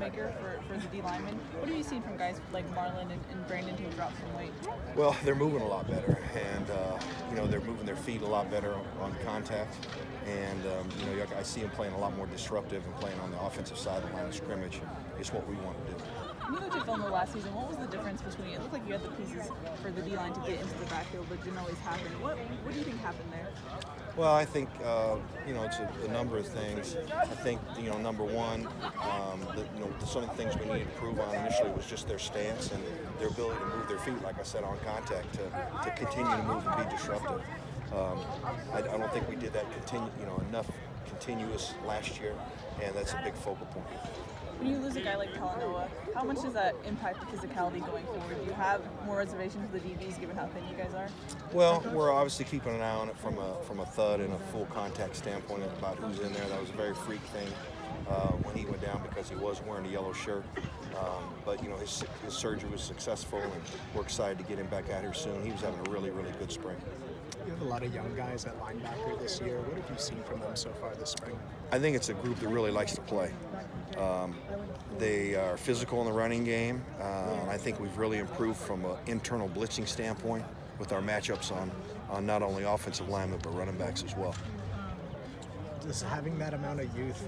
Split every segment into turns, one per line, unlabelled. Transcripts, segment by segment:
maker for the D linemen. What have you seen from guys like Marlon and Brandon who dropped some weight?
Well, they're moving a lot better, and they're moving their feet a lot better on contact. And I see them playing a lot more disruptive and playing on the offensive side of the line of scrimmage. Is what we want to do.
When you looked at film last season, what was the difference between, it looked like you had the pieces for the D-line to get into the backfield, but it didn't always happen. What do you think happened there?
Well, I think, it's a number of things. I think, number one, some of the things we needed to improve on initially was just their stance and their ability to move their feet, like I said, on contact to continue to move and be disruptive. I don't think we did that enough continuous last year, and that's a big focal point.
When you lose a guy like Talanoa, how much does that impact the physicality going forward? Do you have more reservations for the DBs given how thin you guys are?
Well, we're obviously keeping an eye on it from a thud and a full contact standpoint about who's in there. That was a very freak thing when he went down because he was wearing a yellow shirt. But his surgery was successful, and we're excited to get him back out here soon. He was having a really, really good spring.
You have a lot of young guys at linebacker this year. What have you seen from them so far this spring?
I think it's a group that really likes to play. They are physical in the running game, and I think we've really improved from an internal blitzing standpoint with our matchups on not only offensive linemen but running backs as well.
Does having that amount of youth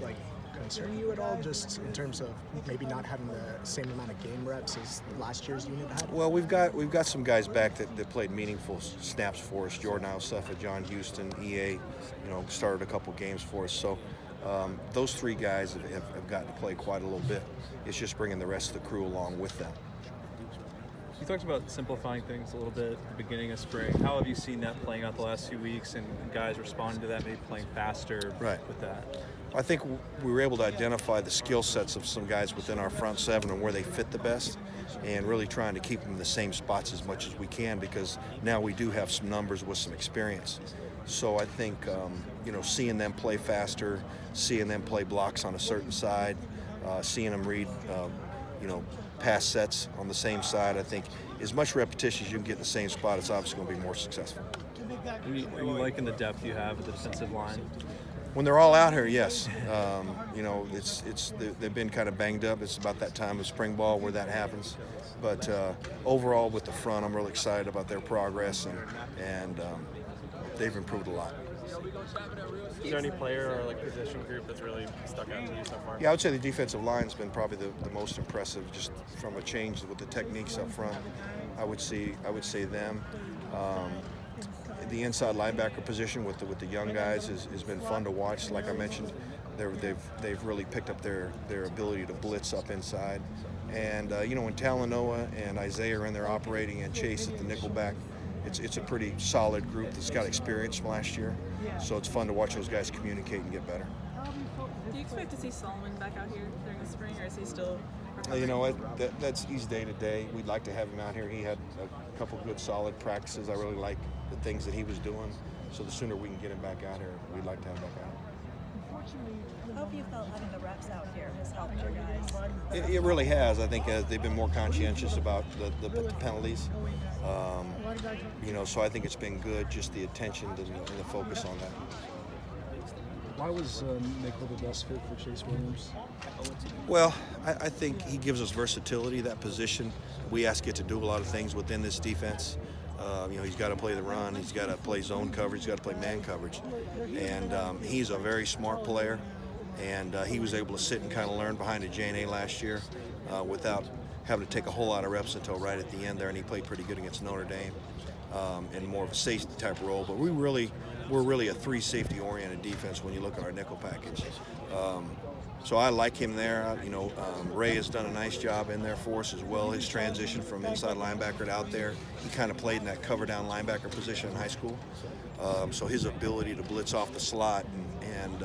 concern you at all, just in terms of maybe not having the same amount of game reps as last year's unit had?
Well, we've got some guys back that played meaningful snaps for us. Jordan Alcefa, John Houston, EA, started a couple games for us. So those three guys have gotten to play quite a little bit. It's just bringing the rest of the crew along with them.
You talked about simplifying things a little bit at the beginning of spring. How have you seen that playing out the last few weeks and guys responding to that, maybe playing faster with that?
I think we were able to identify the skill sets of some guys within our front seven and where they fit the best, and really trying to keep them in the same spots as much as we can, because now we do have some numbers with some experience. So I think, seeing them play faster, seeing them play blocks on a certain side, seeing them read, pass sets on the same side, I think as much repetition as you can get in the same spot, it's obviously going to be more successful.
Are you liking the depth you have at the defensive line?
When they're all out here, yes. They've been kind of banged up. It's about that time of spring ball where that happens. But overall, with the front, I'm really excited about their progress, and they've improved a lot.
Is there any player or position group that's really stuck out to you so far?
Yeah, I would say the defensive line's been probably the most impressive, just from a change with the techniques up front. I would say them. The inside linebacker position with the young guys has been fun to watch. Like I mentioned, they've really picked up their ability to blitz up inside. And when Talanoa and Isaiah are in there operating, and Chase at the nickelback, it's a pretty solid group that's got experience from last year. So it's fun to watch those guys communicate and get better.
Do you expect to see Solomon back out here during the spring, or is he still recovering?
You know what? He's day to day. We'd like to have him out here. He had a couple good solid practices. I really like the things that he was doing. So the sooner we can get him back out here, we'd like to have him back out.
How have you felt having the reps out here has helped your guys?
It really has. I think they've been more conscientious about the penalties. So I think it's been good, just the attention and the focus on that.
Why was Nickel the best fit for Chase Williams?
Well, I think he gives us versatility, that position. We ask it to do a lot of things within this defense. He's got to play the run, he's got to play zone coverage, he's got to play man coverage. And he's a very smart player, and he was able to sit and kind of learn behind a J&A last year without having to take a whole lot of reps until right at the end there, and he played pretty good against Notre Dame in more of a safety type role. But we're really a three safety oriented defense when you look at our nickel package. So I like him there. Ray has done a nice job in there for us as well. His transition from inside linebacker to out there, he kind of played in that cover down linebacker position in high school. So his ability to blitz off the slot and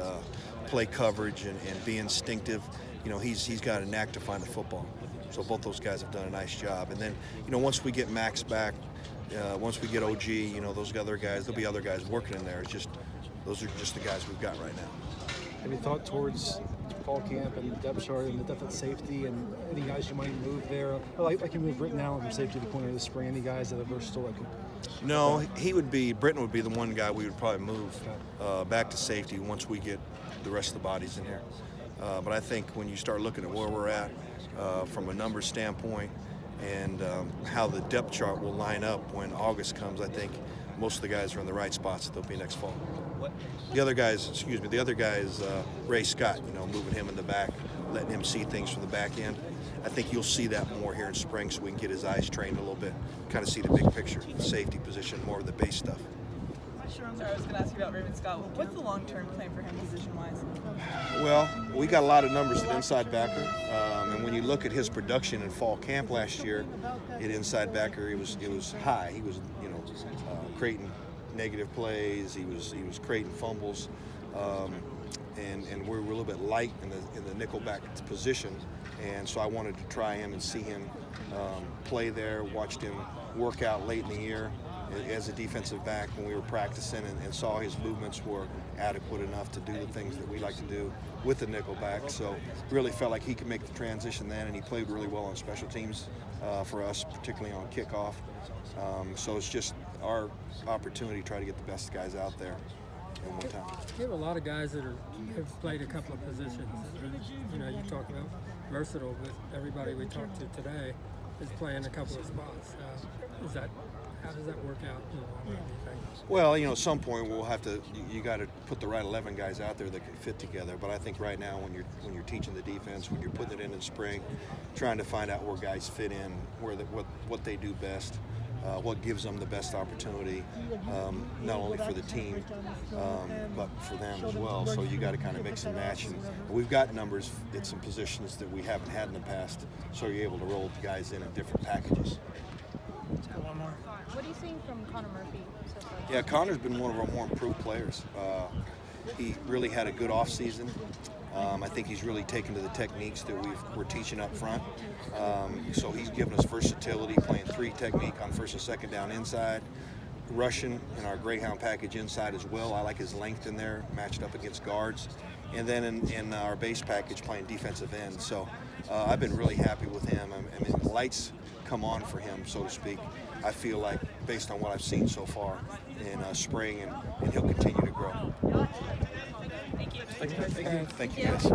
play coverage and be instinctive, he's got a knack to find the football. So both those guys have done a nice job. And then, once we get Max back, once we get OG, those other guys, there'll be other guys working in there. Those are just the guys we've got right now.
Have you thought towards fall camp and the depth chart and the depth at safety and any guys you might move there? Like you move Britton Allen from safety to corner this spring. Any guys that are versatile?
No, Britton would be the one guy we would probably move back to safety once we get the rest of the bodies in here. But I think when you start looking at where we're at from a numbers standpoint and how the depth chart will line up when August comes, I think most of the guys are in the right spots that they'll be next fall. The other guys, Ray Scott, moving him in the back, letting him see things from the back end. I think you'll see that more here in spring so we can get his eyes trained a little bit, kind of see the big picture, the safety position, more of the base stuff.
Sorry, I was going to ask you about Raven Scott. What's the long-term plan for him position-wise?
Well, we got a lot of numbers at inside backer, and when you look at his production in fall camp last year, at inside backer, it was high. He was, creating negative plays. He was creating fumbles, and we're a little bit light in the nickel back position, and so I wanted to try him and see him play there. Watched him work out late in the year as a defensive back when we were practicing, and saw his movements were adequate enough to do the things that we like to do with the nickel back. So really felt like he could make the transition then, and he played really well on special teams for us, particularly on kickoff. So it's just our opportunity to try to get the best guys out there at one time.
You have a lot of guys that have played a couple of positions. You talk about versatile, but everybody we talked to today is playing a couple of spots. How does that work out?
Well, at some point we'll have to. You got to put the right 11 guys out there that can fit together. But I think right now, when you're teaching the defense, when you're putting it in spring, trying to find out where guys fit in, what they do best, what gives them the best opportunity, not only for the team, but for them as well. So you got to kind of mix and match. And we've got numbers at some positions that we haven't had in the past, so you're able to roll the guys in different packages.
One more.
What are you seeing from Connor Murphy so far?
Yeah, Connor's been one of our more improved players. He really had a good offseason. I think he's really taken to the techniques that we're teaching up front. So he's given us versatility, playing 3 technique on first and second down inside, rushing in our Greyhound package inside as well. I like his length in there, matched up against guards. And then in our base package, playing defensive end. So I've been really happy with him. I mean, the lights come on for him, so to speak. I feel like, based on what I've seen so far in spring, and he'll continue to grow.
Thank you.
Thank you, guys.